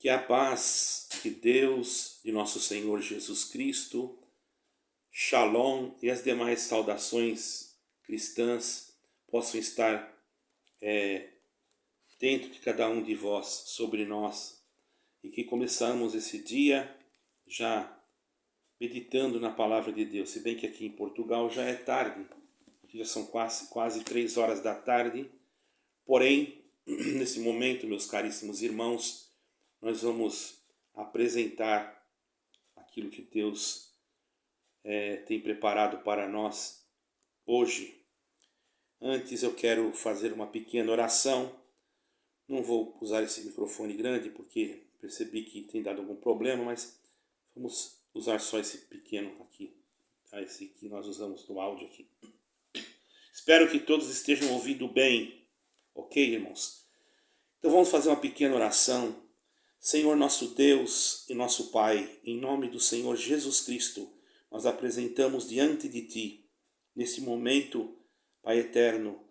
Que a paz de Deus, de nosso Senhor Jesus Cristo, Shalom e as demais saudações cristãs possam estar dentro de cada um de vós, sobre nós, e que começamos esse dia já meditando na palavra de Deus, se bem que aqui em Portugal já é tarde, aqui já são quase 3 horas da tarde, porém, nesse momento, meus caríssimos irmãos, nós vamos apresentar aquilo que Deus tem preparado para nós hoje. Antes eu quero fazer uma pequena oração. Não vou usar esse microfone grande porque percebi que tem dado algum problema, mas vamos usar só esse pequeno aqui, esse que nós usamos no áudio aqui. Espero que todos estejam ouvindo bem, ok, irmãos? Então vamos fazer uma pequena oração. Senhor nosso Deus e nosso Pai, em nome do Senhor Jesus Cristo, nós apresentamos diante de Ti, nesse momento, Pai eterno,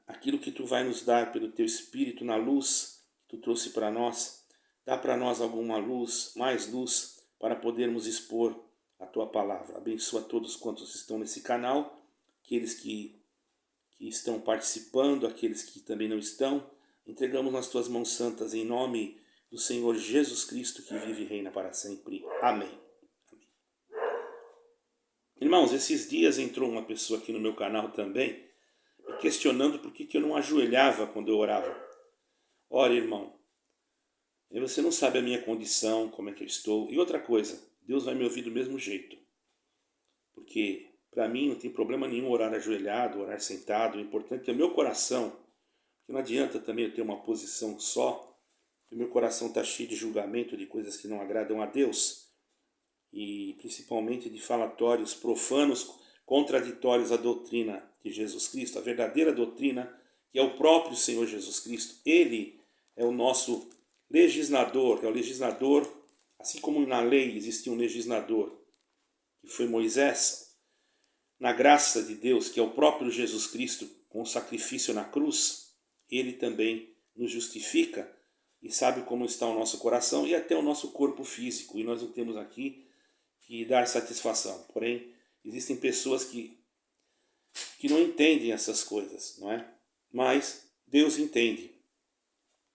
aquilo que Tu vai nos dar pelo Teu Espírito na luz que Tu trouxe para nós. Dá para nós alguma luz, mais luz, para podermos expor a Tua palavra. Abençoa todos quantos estão nesse canal, aqueles que estão participando, aqueles que também não estão. Entregamos nas Tuas mãos santas em nome do Senhor Jesus Cristo, que vive e reina para sempre. Amém. Amém. Irmãos, esses dias entrou uma pessoa aqui no meu canal também, me questionando por que eu não ajoelhava quando eu orava. Ora, irmão, você não sabe a minha condição, como é que eu estou. E outra coisa, Deus vai me ouvir do mesmo jeito. Porque para mim não tem problema nenhum orar ajoelhado, orar sentado. O importante é o meu coração. Porque não adianta também eu ter uma posição só. O meu coração está cheio de julgamento, de coisas que não agradam a Deus, e principalmente de falatórios profanos, contraditórios à doutrina de Jesus Cristo, a verdadeira doutrina, que é o próprio Senhor Jesus Cristo. Ele é o nosso legislador, é o legislador, assim como na lei existia um legislador, que foi Moisés, na graça de Deus, que é o próprio Jesus Cristo, com o sacrifício na cruz, ele também nos justifica, e sabe como está o nosso coração e até o nosso corpo físico. E nós não temos aqui que dar satisfação. Porém, existem pessoas que não entendem essas coisas, não é? Mas Deus entende.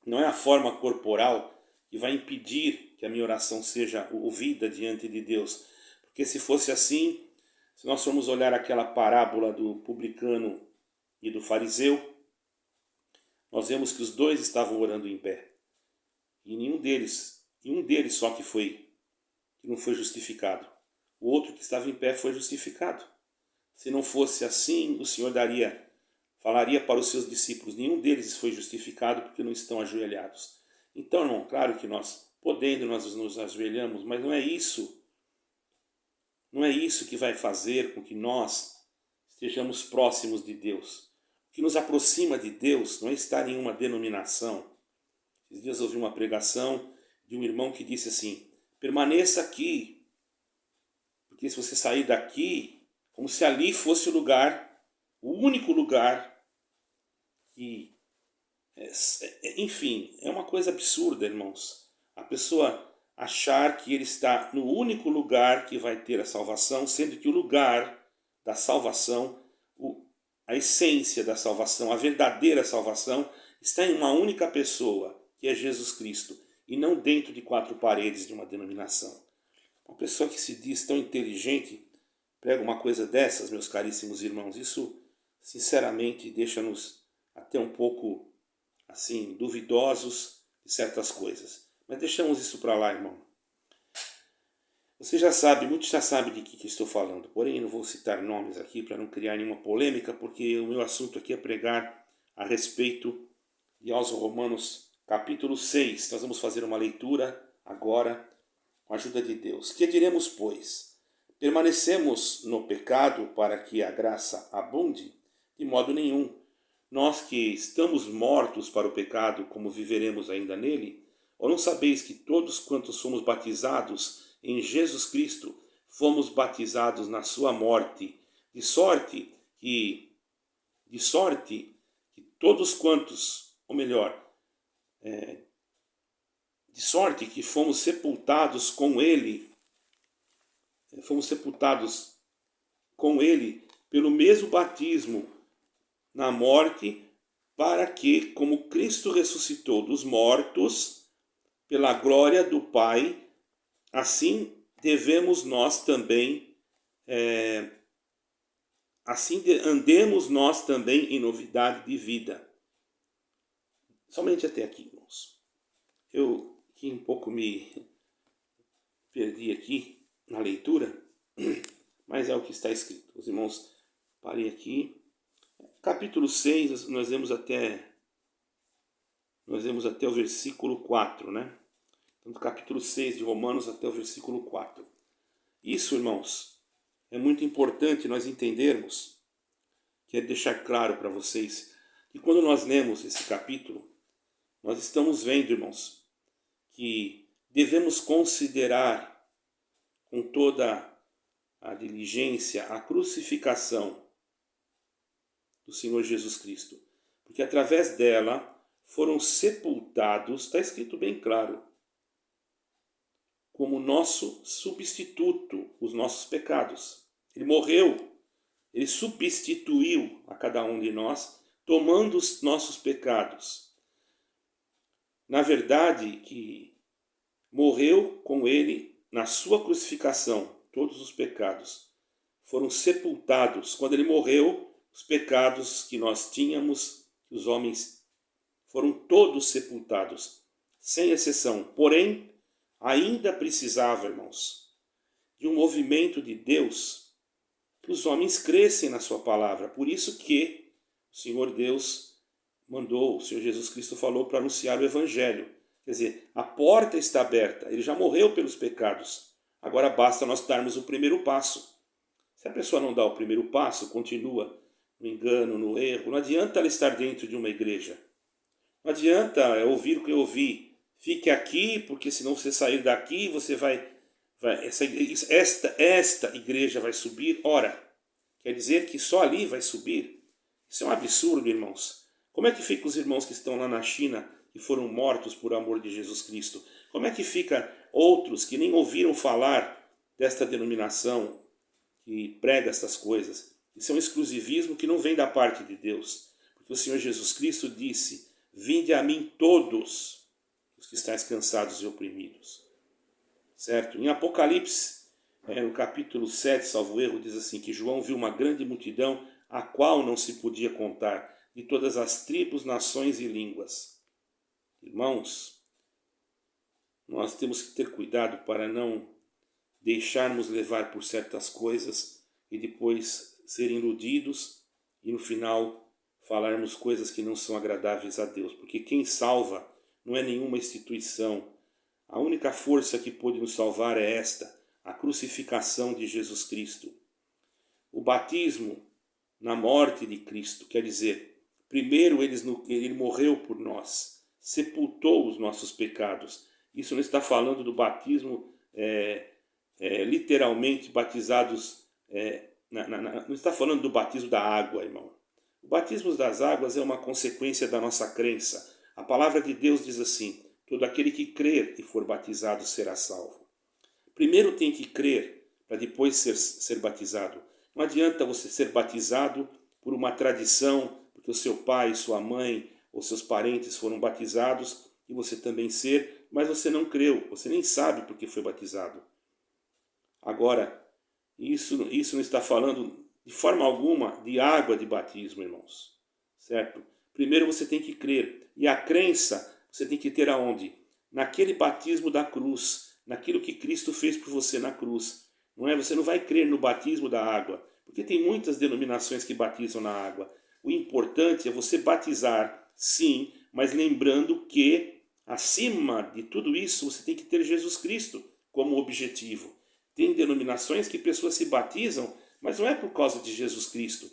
Não é a forma corporal que vai impedir que a minha oração seja ouvida diante de Deus. Porque se fosse assim, se nós formos olhar aquela parábola do publicano e do fariseu, nós vemos que os dois estavam orando em pé. E um deles só que não foi justificado. O outro que estava em pé foi justificado. Se não fosse assim, o Senhor falaria para os seus discípulos, nenhum deles foi justificado porque não estão ajoelhados. Então, irmão, claro que nós nos ajoelhamos, mas não é isso que vai fazer com que nós estejamos próximos de Deus. O que nos aproxima de Deus não é estar em uma denominação. Esses dias eu ouvi uma pregação de um irmão que disse assim, permaneça aqui, porque se você sair daqui, como se ali fosse o lugar, o único lugar que... Enfim, é uma coisa absurda, irmãos. A pessoa achar que ele está no único lugar que vai ter a salvação, sendo que o lugar da salvação, a essência da salvação, a verdadeira salvação, está em uma única pessoa, que é Jesus Cristo, e não dentro de 4 paredes de uma denominação. Uma pessoa que se diz tão inteligente prega uma coisa dessas, meus caríssimos irmãos. Isso, sinceramente, deixa-nos até um pouco, assim, duvidosos de certas coisas. Mas deixamos isso para lá, irmão. Você já sabe, muitos já sabem de que estou falando, porém não vou citar nomes aqui para não criar nenhuma polêmica, porque o meu assunto aqui é pregar a respeito de aos Romanos capítulo 6, nós vamos fazer uma leitura agora com a ajuda de Deus. Que diremos, pois? Permanecemos no pecado para que a graça abunde? De modo nenhum. Nós que estamos mortos para o pecado, como viveremos ainda nele? Ou não sabeis que todos quantos somos batizados em Jesus Cristo, fomos batizados na sua morte, de sorte que todos quantos, ou melhor, de sorte que fomos sepultados com ele pelo mesmo batismo na morte, para que, como Cristo ressuscitou dos mortos, pela glória do Pai, assim devemos nós também, andemos nós também em novidade de vida. Somente até aqui, irmãos. Eu aqui um pouco me perdi aqui na leitura, mas é o que está escrito. Os irmãos, parem aqui. Capítulo 6, nós vemos até o versículo 4, né? Então, do capítulo 6 de Romanos até o versículo 4. Isso, irmãos, é muito importante nós entendermos, que é deixar claro para vocês, que quando nós lemos esse capítulo, nós estamos vendo, irmãos, que devemos considerar com toda a diligência a crucificação do Senhor Jesus Cristo, porque através dela foram sepultados, está escrito bem claro, como nosso substituto, os nossos pecados. Ele morreu, ele substituiu a cada um de nós, tomando os nossos pecados. Na verdade, que morreu com ele na sua crucificação, todos os pecados foram sepultados. Quando ele morreu, os pecados que nós tínhamos, os homens, foram todos sepultados, sem exceção. Porém, ainda precisava, irmãos, de um movimento de Deus, que os homens crescem na sua palavra. Por isso que o Senhor Deus mandou, o Senhor Jesus Cristo falou para anunciar o Evangelho. Quer dizer, a porta está aberta, ele já morreu pelos pecados. Agora basta nós darmos o primeiro passo. Se a pessoa não dá o primeiro passo, continua no engano, no erro, não adianta ela estar dentro de uma igreja. Não adianta ouvir o que eu ouvi. Fique aqui, porque se não você sair daqui, você esta igreja vai subir. Ora, quer dizer que só ali vai subir? Isso é um absurdo, irmãos. Como é que fica os irmãos que estão lá na China, que foram mortos por amor de Jesus Cristo? Como é que fica outros que nem ouviram falar desta denominação que prega estas coisas? Isso é um exclusivismo que não vem da parte de Deus. Porque o Senhor Jesus Cristo disse: vinde a mim todos os que estáis cansados e oprimidos. Certo? Em Apocalipse, no capítulo 7, salvo erro, diz assim, que João viu uma grande multidão, a qual não se podia contar, de todas as tribos, nações e línguas. Irmãos, nós temos que ter cuidado para não deixarmos levar por certas coisas e depois serem iludidos e no final falarmos coisas que não são agradáveis a Deus. Porque quem salva não é nenhuma instituição. A única força que pode nos salvar é esta, a crucificação de Jesus Cristo. O batismo na morte de Cristo, quer dizer, primeiro ele morreu por nós, sepultou os nossos pecados. Isso não está falando do batismo literalmente batizados, não está falando do batismo da água, irmão. O batismo das águas é uma consequência da nossa crença. A palavra de Deus diz assim: todo aquele que crer e for batizado será salvo. Primeiro tem que crer para depois ser batizado. Não adianta você ser batizado por uma tradição, porque o seu pai, sua mãe ou seus parentes foram batizados e você também ser, mas você não creu, você nem sabe porque foi batizado. Agora, isso não está falando de forma alguma de água de batismo, irmãos. Certo? Primeiro você tem que crer. E a crença você tem que ter aonde? Naquele batismo da cruz, naquilo que Cristo fez por você na cruz. Não é? Você não vai crer no batismo da água, porque tem muitas denominações que batizam na água. O importante é você batizar, sim, mas lembrando que acima de tudo isso você tem que ter Jesus Cristo como objetivo. Tem denominações que pessoas se batizam, mas não é por causa de Jesus Cristo.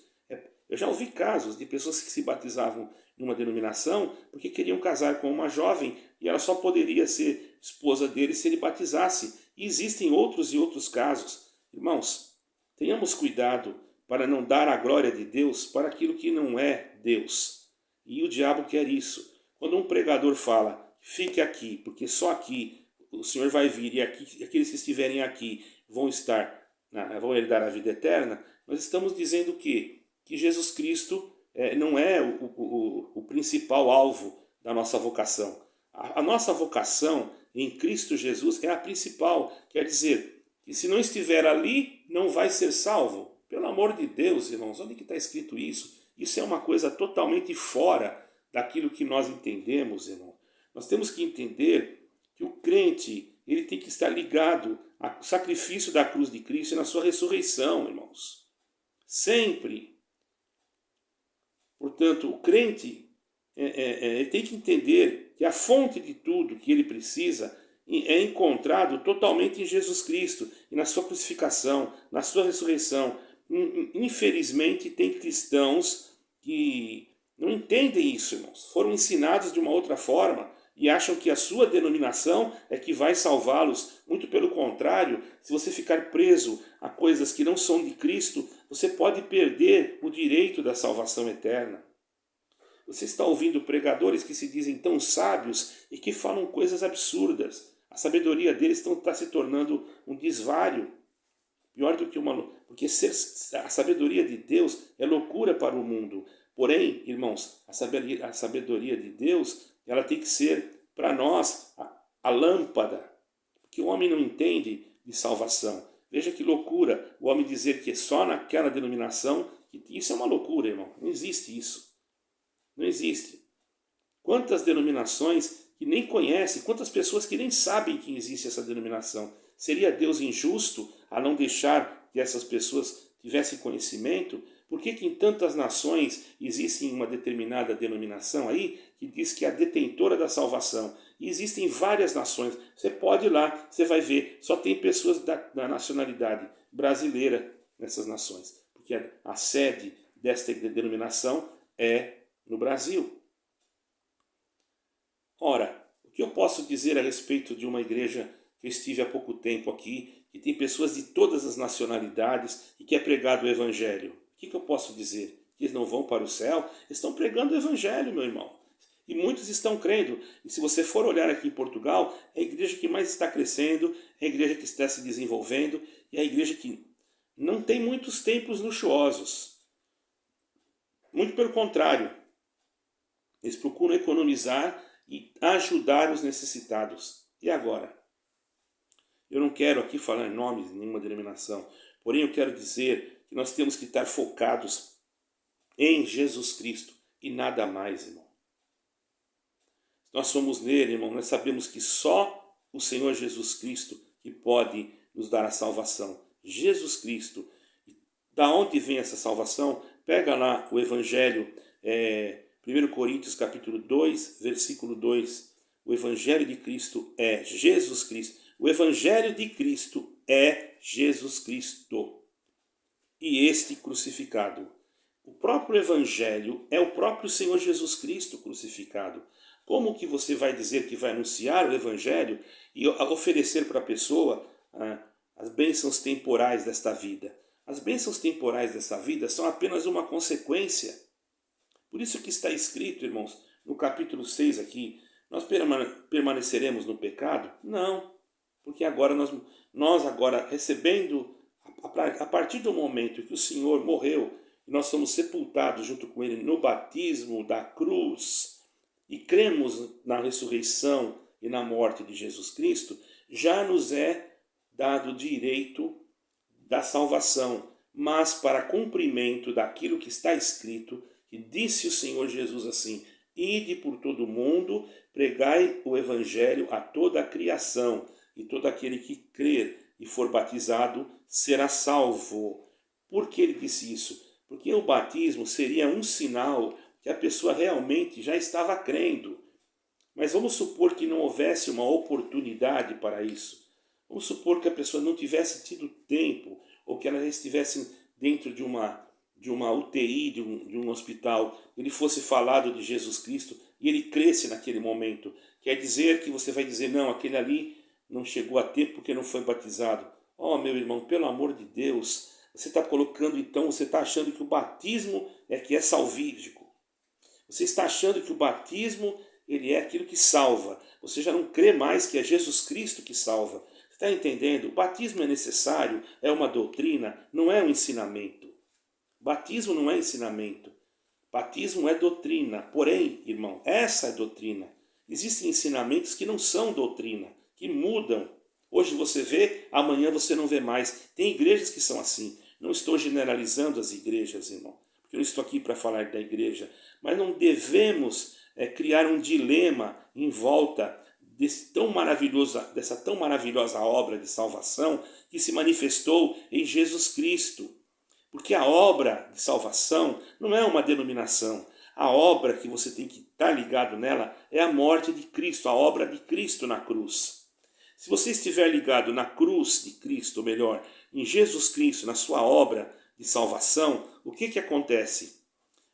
Eu já ouvi casos de pessoas que se batizavam em uma denominação porque queriam casar com uma jovem e ela só poderia ser esposa dele se ele batizasse. E existem outros e outros casos. Irmãos, tenhamos cuidado para não dar a glória de Deus para aquilo que não é Deus. E o diabo quer isso. Quando um pregador fala fique aqui, porque só aqui o Senhor vai vir e aqueles que estiverem aqui vão vão herdar a vida eterna, nós estamos dizendo que Jesus Cristo não é o principal alvo da nossa vocação. A nossa vocação em Cristo Jesus é a principal, quer dizer, que se não estiver ali, não vai ser salvo. Pelo amor de Deus, irmãos, onde que está escrito isso? Isso é uma coisa totalmente fora daquilo que nós entendemos, irmão. Nós temos que entender que o crente, ele tem que estar ligado ao sacrifício da cruz de Cristo e na sua ressurreição, irmãos. Sempre. Portanto, o crente ele tem que entender que a fonte de tudo que ele precisa é encontrado totalmente em Jesus Cristo e na sua crucificação, na sua ressurreição. Infelizmente, tem cristãos que não entendem isso, irmãos. Foram ensinados de uma outra forma e acham que a sua denominação é que vai salvá-los. Muito pelo contrário, se você ficar preso a coisas que não são de Cristo, você pode perder o direito da salvação eterna. Você está ouvindo pregadores que se dizem tão sábios e que falam coisas absurdas. A sabedoria deles está se tornando um desvario. Pior do que porque a sabedoria de Deus é loucura para o mundo. Porém, irmãos, a sabedoria de Deus, ela tem que ser para nós a lâmpada. Porque o homem não entende de salvação. Veja que loucura o homem dizer que é só naquela denominação. Isso é uma loucura, irmão. Não existe isso. Não existe. Quantas denominações que nem conhecem, quantas pessoas que nem sabem que existe essa denominação. Seria Deus injusto a não deixar que essas pessoas tivessem conhecimento? Por que em tantas nações existe uma determinada denominação aí que diz que é a detentora da salvação? E existem várias nações. Você pode ir lá, você vai ver, só tem pessoas da nacionalidade brasileira nessas nações. Porque a sede desta denominação é no Brasil. Ora, o que eu posso dizer a respeito de uma igreja que eu estive há pouco tempo aqui, que tem pessoas de todas as nacionalidades e que é pregado o Evangelho? O que eu posso dizer? Que eles não vão para o céu? Eles estão pregando o Evangelho, meu irmão. E muitos estão crendo. E se você for olhar aqui em Portugal, é a igreja que mais está crescendo, é a igreja que está se desenvolvendo, e é a igreja que não tem muitos templos luxuosos. Muito pelo contrário. Eles procuram economizar e ajudar os necessitados. E agora? Eu não quero aqui falar em nome de nenhuma denominação, porém eu quero dizer que nós temos que estar focados em Jesus Cristo e nada mais, irmão. Se nós somos nele, irmão, nós sabemos que só o Senhor Jesus Cristo que pode nos dar a salvação. Jesus Cristo. Da onde vem essa salvação? Pega lá o Evangelho, 1 Coríntios capítulo 2, versículo 2. O Evangelho de Cristo é Jesus Cristo. O Evangelho de Cristo é Jesus Cristo. E este crucificado. O próprio Evangelho é o próprio Senhor Jesus Cristo crucificado. Como que você vai dizer que vai anunciar o Evangelho e oferecer para a pessoa as bênçãos temporais desta vida? As bênçãos temporais dessa vida são apenas uma consequência. Por isso que está escrito, irmãos, no capítulo 6 aqui, nós permaneceremos no pecado? Não, porque agora nós agora recebendo, a partir do momento que o Senhor morreu, e nós somos sepultados junto com Ele no batismo da cruz, e cremos na ressurreição e na morte de Jesus Cristo, já nos é dado o direito da salvação, mas para cumprimento daquilo que está escrito, que disse o Senhor Jesus assim: ide por todo o mundo, pregai o Evangelho a toda a criação, e todo aquele que crer e for batizado será salvo. Por que ele disse isso? Porque o batismo seria um sinal que a pessoa realmente já estava crendo. Mas vamos supor que não houvesse uma oportunidade para isso. Vamos supor que a pessoa não tivesse tido tempo, ou que ela já estivesse dentro de uma UTI, de um hospital, ele fosse falado de Jesus Cristo e ele cresce naquele momento. Quer dizer que você vai dizer, não, aquele ali não chegou a tempo porque não foi batizado. Oh, meu irmão, pelo amor de Deus, você está colocando então, você está achando que o batismo é que é salvífico. Você está achando que o batismo ele é aquilo que salva. Você já não crê mais que é Jesus Cristo que salva. Você está entendendo? O batismo é necessário, é uma doutrina, não é um ensinamento. Batismo não é ensinamento. Batismo é doutrina. Porém, irmão, essa é doutrina. Existem ensinamentos que não são doutrina, que mudam. Hoje você vê, amanhã você não vê mais. Tem igrejas que são assim. Não estou generalizando as igrejas, irmão, porque eu não estou aqui para falar da igreja. Mas não devemos criar um dilema em volta dessa tão maravilhosa obra de salvação que se manifestou em Jesus Cristo. Porque a obra de salvação não é uma denominação. A obra que você tem que estar ligado nela é a morte de Cristo, a obra de Cristo na cruz. Se você estiver ligado na cruz de Cristo, ou melhor, em Jesus Cristo, na sua obra de salvação, o que acontece?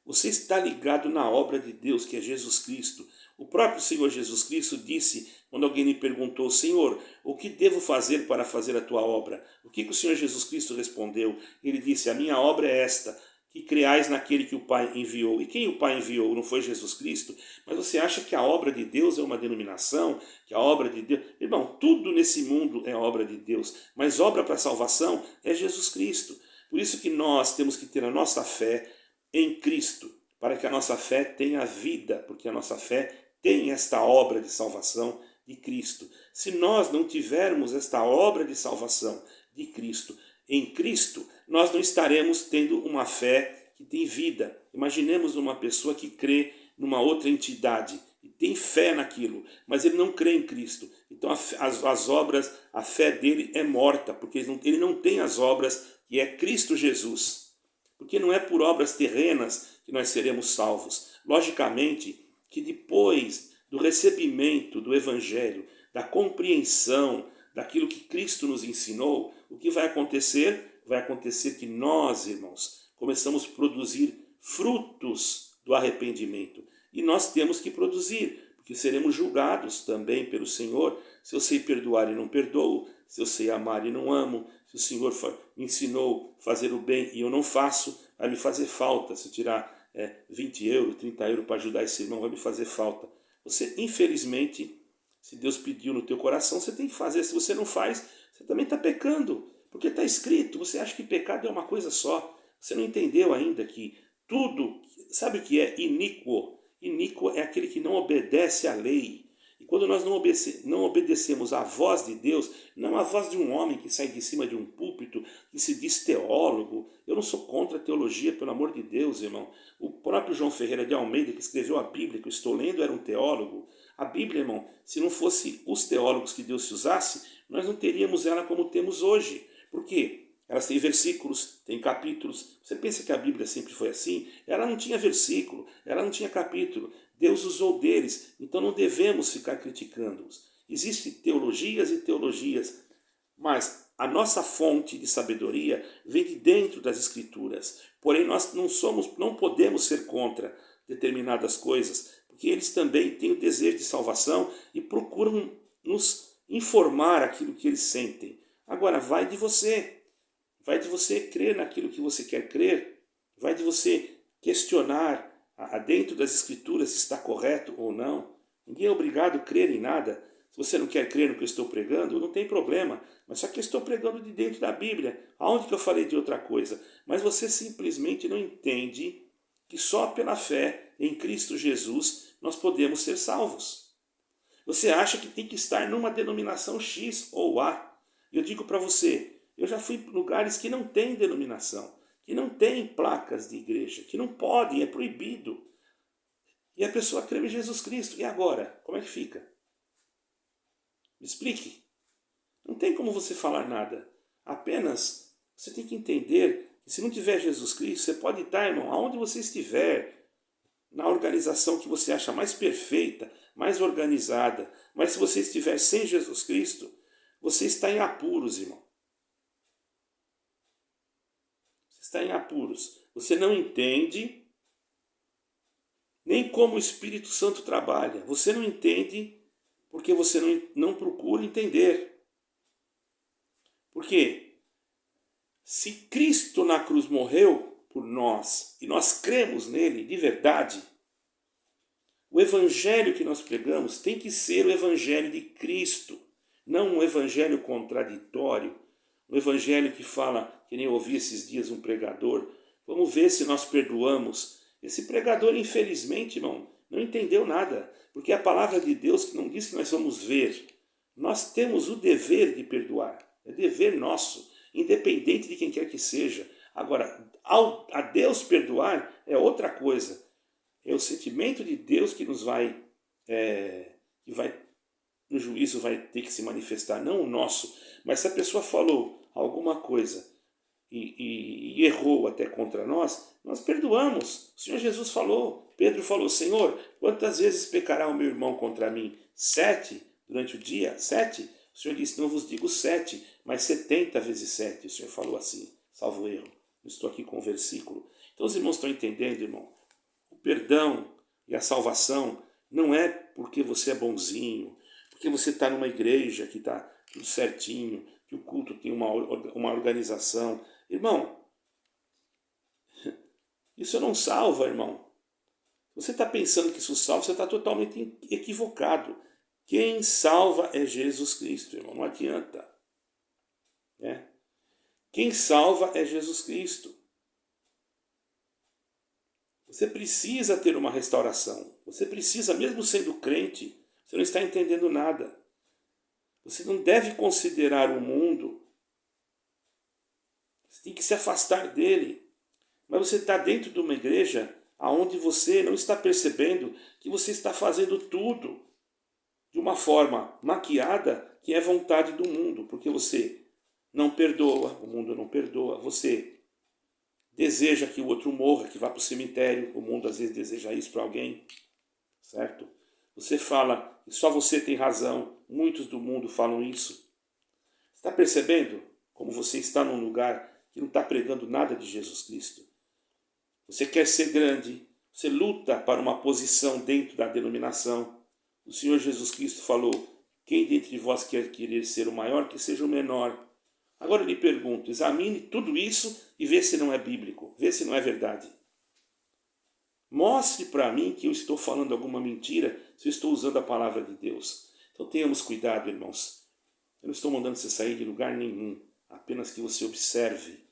Você está ligado na obra de Deus, que é Jesus Cristo. O próprio Senhor Jesus Cristo disse, quando alguém lhe perguntou, Senhor, o que devo fazer para fazer a tua obra? O que o Senhor Jesus Cristo respondeu? Ele disse, a minha obra é esta, que creais naquele que o Pai enviou. E quem o Pai enviou não foi Jesus Cristo? Mas você acha que a obra de Deus é uma denominação? Que a obra de Deus... Irmão, tudo nesse mundo é obra de Deus, mas obra para salvação é Jesus Cristo. Por isso que nós temos que ter a nossa fé em Cristo, para que a nossa fé tenha vida, porque a nossa fé tem esta obra de salvação de Cristo. Se nós não tivermos esta obra de salvação de Cristo em Cristo, nós não estaremos tendo uma fé que tem vida. Imaginemos uma pessoa que crê numa outra entidade e tem fé naquilo, mas ele não crê em Cristo. Então as obras, a fé dele é morta, porque ele não tem as obras que é Cristo Jesus. Porque não é por obras terrenas que nós seremos salvos. Logicamente que depois do recebimento do Evangelho, da compreensão daquilo que Cristo nos ensinou, o que vai acontecer? Vai acontecer que nós, irmãos, começamos a produzir frutos do arrependimento. E nós temos que produzir, porque seremos julgados também pelo Senhor. Se eu sei perdoar e não perdoo, se eu sei amar e não amo, se o Senhor me ensinou a fazer o bem e eu não faço, vai me fazer falta. Se eu tirar 20 euros, 30 euros para ajudar esse irmão, vai me fazer falta. Você, infelizmente, se Deus pediu no teu coração, você tem que fazer. Se você não faz, você também está pecando. Porque está escrito, você acha que pecado é uma coisa só. Você não entendeu ainda que tudo, sabe o que é iníquo? Iníquo é aquele que não obedece à lei. E quando nós não obedecemos à voz de Deus, não à voz de um homem que sai de cima de um púlpito, que se diz teólogo. Eu não sou contra a teologia, pelo amor de Deus, irmão. O próprio João Ferreira de Almeida, que escreveu a Bíblia, que eu estou lendo, era um teólogo. A Bíblia, irmão, se não fosse os teólogos que Deus se usasse, nós não teríamos ela como temos hoje. Por quê? Elas têm versículos, têm capítulos. Você pensa que a Bíblia sempre foi assim? Ela não tinha versículo, ela não tinha capítulo. Deus usou deles, então não devemos ficar criticando-os. Existem teologias e teologias, mas a nossa fonte de sabedoria vem de dentro das Escrituras. Porém, nós não podemos ser contra determinadas coisas, porque eles também têm o desejo de salvação e procuram nos informar aquilo que eles sentem. Agora, vai de você crer naquilo que você quer crer, vai de você questionar dentro das Escrituras se está correto ou não. Ninguém é obrigado a crer em nada. Se você não quer crer no que eu estou pregando, não tem problema, mas só que eu estou pregando de dentro da Bíblia. Aonde que eu falei de outra coisa? Mas você simplesmente não entende que só pela fé em Cristo Jesus nós podemos ser salvos. Você acha que tem que estar numa denominação X ou A. Eu digo para você, eu já fui em lugares que não tem denominação, que não tem placas de igreja, que não podem, é proibido. E a pessoa crê em Jesus Cristo. E agora? Como é que fica? Me explique. Não tem como você falar nada. Apenas você tem que entender que se não tiver Jesus Cristo, você pode estar, irmão, aonde você estiver, na organização que você acha mais perfeita, mais organizada. Mas se você estiver sem Jesus Cristo, você está em apuros, irmão. Você está em apuros. Você não entende nem como o Espírito Santo trabalha. Você não entende porque você não procura entender. Por quê? Se Cristo na cruz morreu por nós e nós cremos nele de verdade, O evangelho que nós pregamos tem que ser o evangelho de Cristo, não um evangelho contraditório, um evangelho que fala, que nem eu ouvi esses dias um pregador, vamos ver se nós perdoamos. Esse pregador, infelizmente, irmão, não entendeu nada, porque é a palavra de Deus que não diz que nós vamos ver. Nós temos o dever de perdoar, é dever nosso, independente de quem quer que seja. Agora, a Deus perdoar é outra coisa. É o sentimento de Deus que nos vai, no juízo vai ter que se manifestar, não o nosso. Mas se a pessoa falou alguma coisa e errou até contra nós, nós perdoamos. O Senhor Jesus falou, Pedro falou, Senhor, quantas vezes pecará o meu irmão contra mim? 7 durante o dia? 7? O Senhor disse, não vos digo 7, mas 70 vezes 7. O Senhor falou assim, salvo erro. Eu estou aqui com o versículo. Então os irmãos estão entendendo, irmão? O perdão e a salvação não é porque você é bonzinho, porque você está numa igreja que está tudo certinho, que o culto tem uma organização. Irmão, isso não salva, irmão. Você está pensando que isso salva, você está totalmente equivocado. Quem salva é Jesus Cristo, irmão. Não adianta. Né? Quem salva é Jesus Cristo. Você precisa ter uma restauração. Você precisa, mesmo sendo crente, você não está entendendo nada. Você não deve considerar o mundo. Você tem que se afastar dele. Mas você está dentro de uma igreja onde você não está percebendo que você está fazendo tudo de uma forma maquiada que é vontade do mundo. Porque você não perdoa, o mundo não perdoa. Você deseja que o outro morra, que vá para o cemitério. O mundo às vezes deseja isso para alguém. Certo? Você fala que só você tem razão. Muitos do mundo falam isso. Está percebendo como você está num lugar que não está pregando nada de Jesus Cristo? Você quer ser grande, você luta para uma posição dentro da denominação. O Senhor Jesus Cristo falou, quem dentre vós quer querer ser o maior, que seja o menor. Agora eu lhe pergunto, examine tudo isso e vê se não é bíblico, vê se não é verdade. Mostre para mim que eu estou falando alguma mentira, se eu estou usando a palavra de Deus. Então tenhamos cuidado, irmãos. Eu não estou mandando você sair de lugar nenhum, apenas que você observe.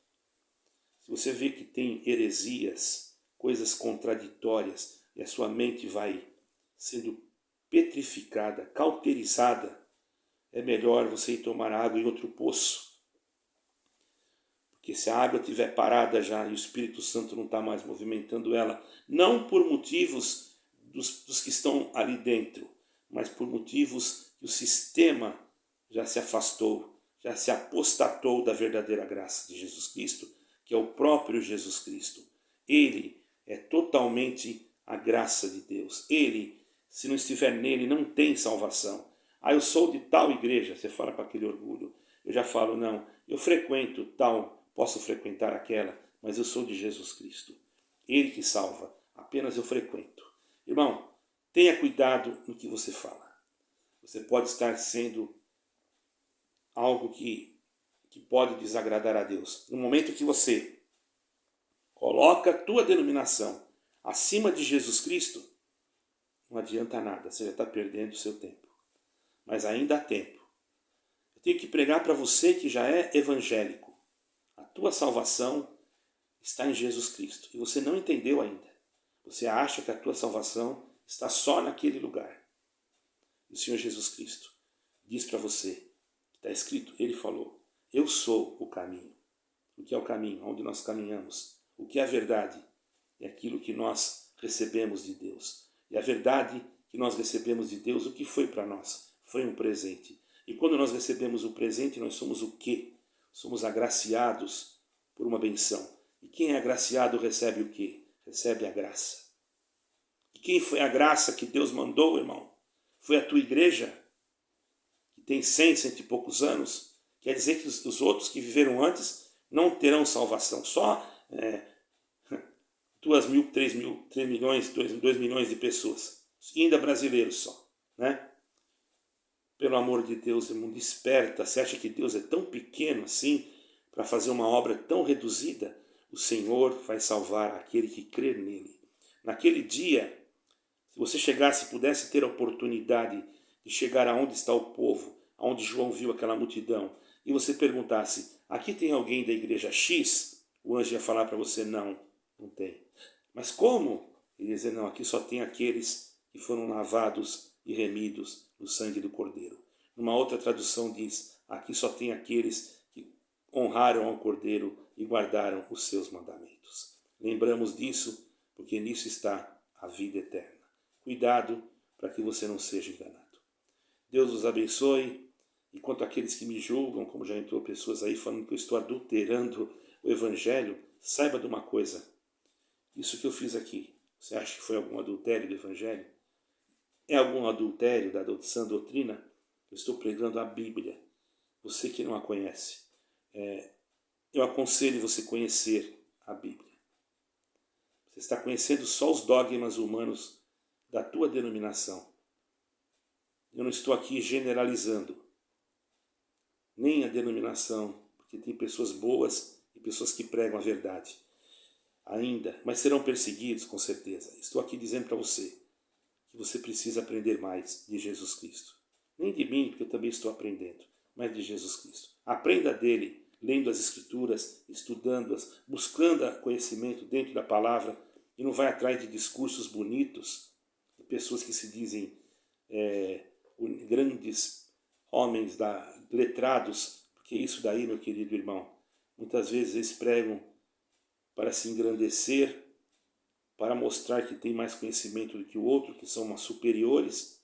Se você vê que tem heresias, coisas contraditórias, e a sua mente vai sendo petrificada, cauterizada, é melhor você ir tomar água em outro poço. Porque se a água estiver parada já e o Espírito Santo não está mais movimentando ela, não por motivos dos que estão ali dentro, mas por motivos que o sistema já se afastou, já se apostatou da verdadeira graça de Jesus Cristo, que é o próprio Jesus Cristo. Ele é totalmente a graça de Deus. Ele, se não estiver nele, não tem salvação. Ah, eu sou de tal igreja, você fala com aquele orgulho. Eu já falo, não, eu frequento tal, posso frequentar aquela, mas eu sou de Jesus Cristo. Ele que salva, apenas eu frequento. Irmão, tenha cuidado no que você fala. Você pode estar sendo algo que pode desagradar a Deus. No momento que você coloca a tua denominação acima de Jesus Cristo, não adianta nada, você já está perdendo o seu tempo. Mas ainda há tempo. Eu tenho que pregar para você que já é evangélico. A tua salvação está em Jesus Cristo. E você não entendeu ainda. Você acha que a tua salvação está só naquele lugar. O Senhor Jesus Cristo diz para você, está escrito, ele falou, eu sou o caminho. O que é o caminho? Onde nós caminhamos. O que é a verdade? É aquilo que nós recebemos de Deus. E a verdade que nós recebemos de Deus, o que foi para nós? Foi um presente. E quando nós recebemos o presente, nós somos o quê? Somos agraciados por uma benção. E quem é agraciado recebe o quê? Recebe a graça. E quem foi a graça que Deus mandou, irmão? Foi a tua igreja, que tem 100 e poucos anos. Quer dizer que os outros que viveram antes não terão salvação. Só 2 mil, 3 mil, 3 milhões, 2 milhões de pessoas. E ainda brasileiros só. Né? Pelo amor de Deus, irmão, desperta. Você acha que Deus é tão pequeno assim para fazer uma obra tão reduzida? O Senhor vai salvar aquele que crer nele. Naquele dia, Se você chegasse, pudesse ter a oportunidade de chegar aonde está o povo, aonde João viu aquela multidão, e você perguntasse, aqui tem alguém da igreja X? O anjo ia falar para você, não, não tem. Mas como? Ele ia dizer, não, aqui só tem aqueles que foram lavados e remidos no sangue do Cordeiro. Numa outra tradução diz, aqui só tem aqueles que honraram ao Cordeiro e guardaram os seus mandamentos. Lembramos disso, porque nisso está a vida eterna. Cuidado para que você não seja enganado. Deus os abençoe. E quanto àqueles que me julgam, como já entrou pessoas aí falando que eu estou adulterando o Evangelho, saiba de uma coisa. Isso que eu fiz aqui, você acha que foi algum adultério do Evangelho? É algum adultério da sã doutrina? Eu estou pregando a Bíblia. Você que não a conhece, eu aconselho você conhecer a Bíblia. Você está conhecendo só os dogmas humanos da tua denominação. Eu não estou aqui generalizando nem a denominação, porque tem pessoas boas e pessoas que pregam a verdade ainda, mas serão perseguidos com certeza. Estou aqui dizendo para você que você precisa aprender mais de Jesus Cristo. Nem de mim, porque eu também estou aprendendo, mas de Jesus Cristo. Aprenda dele, lendo as Escrituras, estudando-as, buscando conhecimento dentro da palavra e não vai atrás de discursos bonitos de pessoas que se dizem grandes homens letrados, porque isso daí, meu querido irmão, muitas vezes eles pregam para se engrandecer, para mostrar que tem mais conhecimento do que o outro, que são superiores,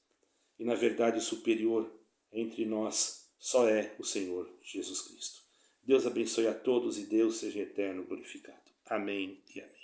e na verdade o superior entre nós só é o Senhor Jesus Cristo. Deus abençoe a todos e Deus seja eterno glorificado. Amém e amém.